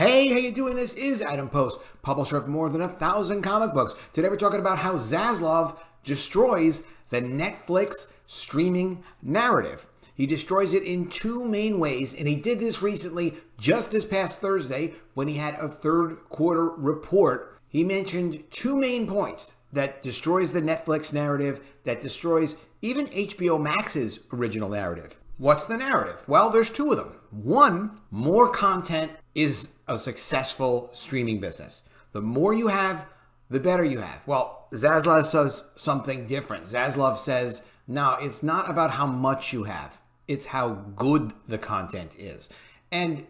Hey, how you doing? This is Adam Post, publisher of more than 1,000 comic books. Today we're talking about how Zaslav destroys the Netflix streaming narrative. He destroys it in two main ways, and he did this recently, just this past Thursday, when he had a third quarter report. He mentioned two main points that destroys the Netflix narrative, that destroys even HBO Max's original narrative. What's the narrative? Well, there's two of them. One, more content is a successful streaming business. The more you have, the better you have. Well, Zaslav says something different. Zaslav says, no, it's not about how much you have. It's how good the content is. And,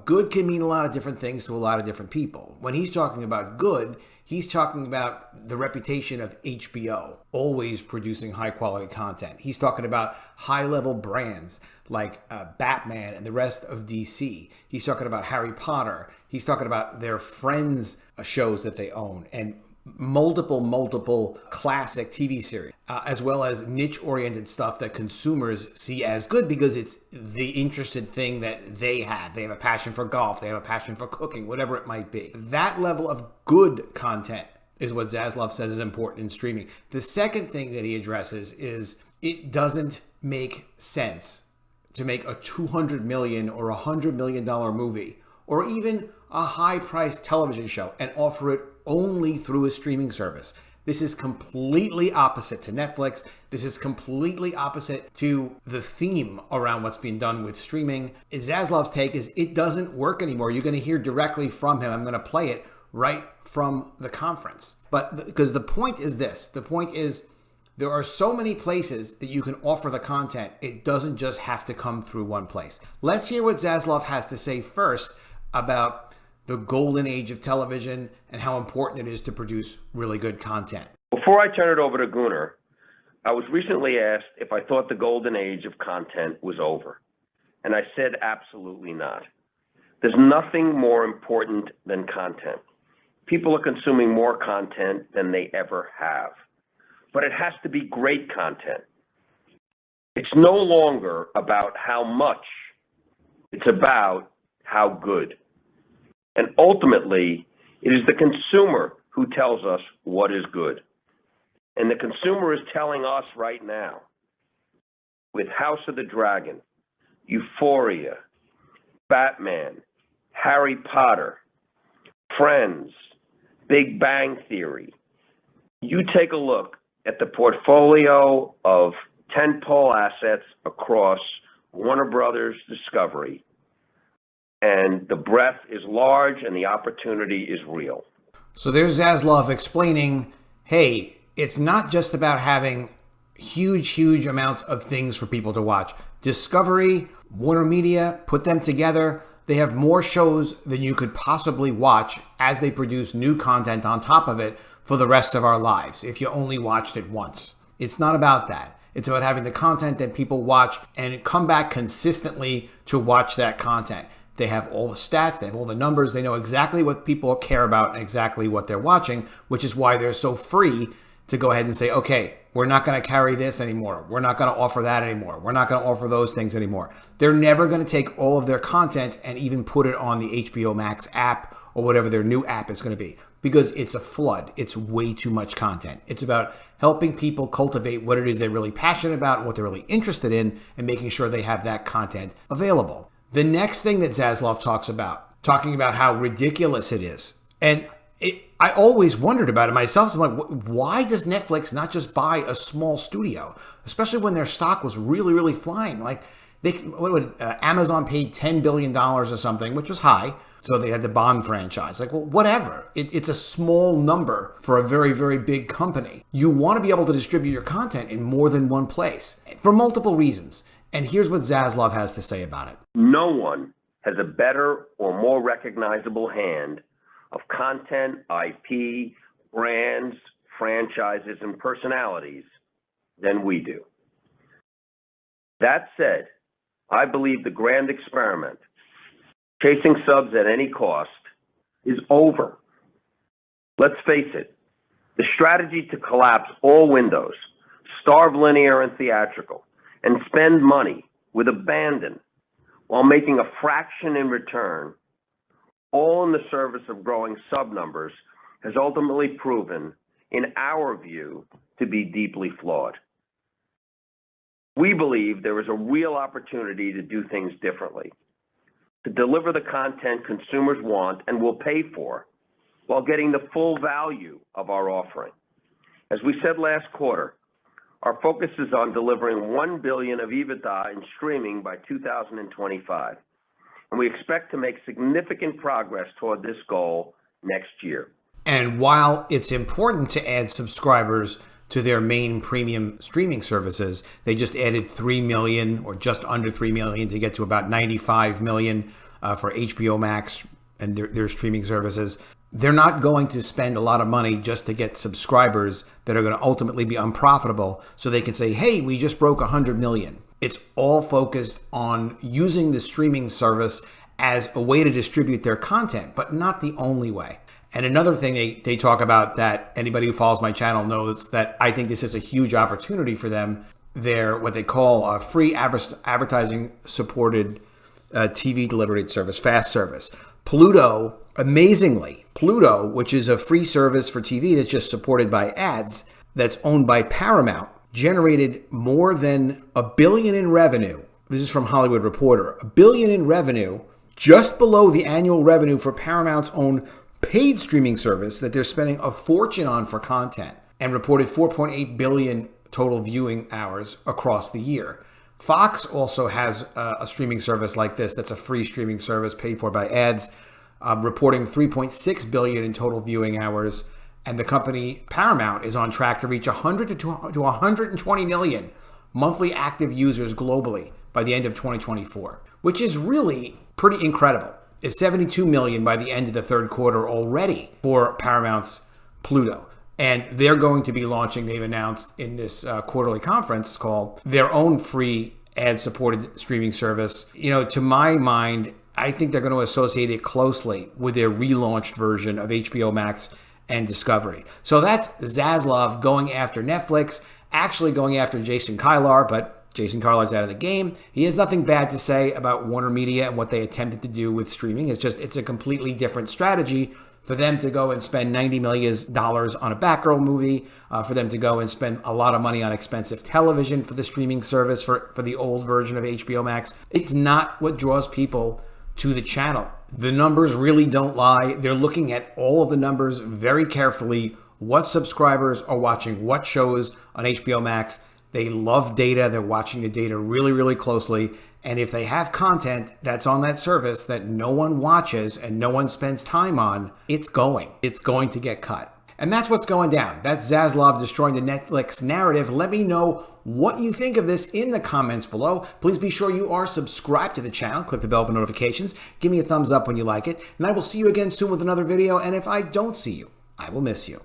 good can mean a lot of different things to a lot of different people. When he's talking about good, he's talking about the reputation of HBO, always producing high quality content. He's talking about high level brands like Batman and the rest of DC. He's talking about Harry Potter. He's talking about their Friends shows that they own and multiple classic TV series, as well as niche-oriented stuff that consumers see as good because it's the interested thing that they have. They have a passion for golf. They have a passion for cooking, whatever it might be. That level of good content is what Zaslav says is important in streaming. The second thing that he addresses is it doesn't make sense to make a $200 million or $100 million movie or even a high-priced television show and offer it only through a streaming service. This is completely opposite to Netflix. This is completely opposite to the theme around what's being done with streaming. Zaslav's take is it doesn't work anymore. You're going to hear directly from him. I'm going to play it right from the conference. But because the point is this, the point is there are so many places that you can offer the content. It doesn't just have to come through one place. Let's hear what Zaslav has to say first about the golden age of television and how important it is to produce really good content. Before I turn it over to Gunnar, I was recently asked if I thought the golden age of content was over. And I said absolutely not. There's nothing more important than content. People are consuming more content than they ever have. But it has to be great content. It's no longer about how much. It's about how good. And ultimately, it is the consumer who tells us what is good. And the consumer is telling us right now with House of the Dragon, Euphoria, Batman, Harry Potter, Friends, Big Bang Theory. You take a look at the portfolio of tentpole assets across Warner Brothers Discovery, and the breadth is large and the opportunity is real. So there's Zaslav explaining, hey, it's not just about having huge amounts of things for people to watch. Discovery, Warner Media, put them together. They have more shows than you could possibly watch as they produce new content on top of it for the rest of our lives if you only watched it once. It's not about that. It's about having the content that people watch and come back consistently to watch that content. They have all the stats, they have all the numbers, they know exactly what people care about and exactly what they're watching, which is why they're so free to go ahead and say, okay, we're not going to carry this anymore. We're not going to offer that anymore. We're not going to offer those things anymore. They're never going to take all of their content and even put it on the HBO Max app or whatever their new app is going to be because it's a flood. It's way too much content. It's about helping people cultivate what it is they're really passionate about and what they're really interested in and making sure they have that content available. The next thing that Zaslav talks about, talking about how ridiculous it is. And I always wondered about it myself. So I'm like, why does Netflix not just buy a small studio? Especially when their stock was really flying. Like, Amazon paid $10 billion or something, which was high. So they had the Bond franchise. Like, well, whatever. It's a small number for a very big company. You want to be able to distribute your content in more than one place for multiple reasons. And here's what Zaslav has to say about it. No one has a better or more recognizable hand of content, IP, brands, franchises, and personalities than we do. That said, I believe the grand experiment, chasing subs at any cost, is over. Let's face it, the strategy to collapse all windows, starve linear and theatrical, and spend money with abandon while making a fraction in return all in the service of growing sub numbers, has ultimately proven, in our view, to be deeply flawed. We believe there is a real opportunity to do things differently, to deliver the content consumers want and will pay for, while getting the full value of our offering. As we said last quarter, our focus is on delivering $1 billion of EBITDA in streaming by 2025, and we expect to make significant progress toward this goal next year. And while it's important to add subscribers to their main premium streaming services, they just added 3 million or just under 3 million to get to about 95 million for HBO Max and their streaming services. They're not going to spend a lot of money just to get subscribers that are going to ultimately be unprofitable so they can say, hey, we just broke 100 million. It's all focused on using the streaming service as a way to distribute their content, but not the only way. And another thing they talk about that anybody who follows my channel knows that I think this is a huge opportunity for them. They're what they call a free advertising supported TV delivery service, fast service. Pluto, amazingly, Pluto, which is a free service for TV that's just supported by ads, that's owned by Paramount, generated more than $1 billion in revenue. This is from Hollywood Reporter. $1 billion in revenue, just below the annual revenue for Paramount's own paid streaming service that they're spending a fortune on for content, and reported 4.8 billion total viewing hours across the year. Fox also has a streaming service like this that's a free streaming service paid for by ads, reporting 3.6 billion in total viewing hours. And the company Paramount is on track to reach 100 to 120 million monthly active users globally by the end of 2024, which is really pretty incredible. It's 72 million by the end of the third quarter already for Paramount's Pluto. And they're going to be launching, they've announced in this quarterly conference call, their own free ad-supported streaming service. You know, to my mind, I think they're going to associate it closely with their relaunched version of HBO Max and Discovery. So that's Zaslav going after Netflix, actually going after Jason Kilar, but Jason Kilar's out of the game. He has nothing bad to say about Warner Media and what they attempted to do with streaming. It's a completely different strategy for them to go and spend $90 million on a Batgirl movie, for them to go and spend a lot of money on expensive television for the streaming service for the old version of HBO Max. It's not what draws people to the channel. The numbers really don't lie. They're looking at all of the numbers very carefully, what subscribers are watching what shows on HBO Max. They love data. They're watching the data really, really closely. And if they have content that's on that service that no one watches and no one spends time on, it's going to get cut. And that's what's going down. That's Zaslav destroying the Netflix narrative. Let me know what you think of this in the comments below. Please be sure you are subscribed to the channel. Click the bell for notifications. Give me a thumbs up when you like it. And I will see you again soon with another video. And if I don't see you, I will miss you.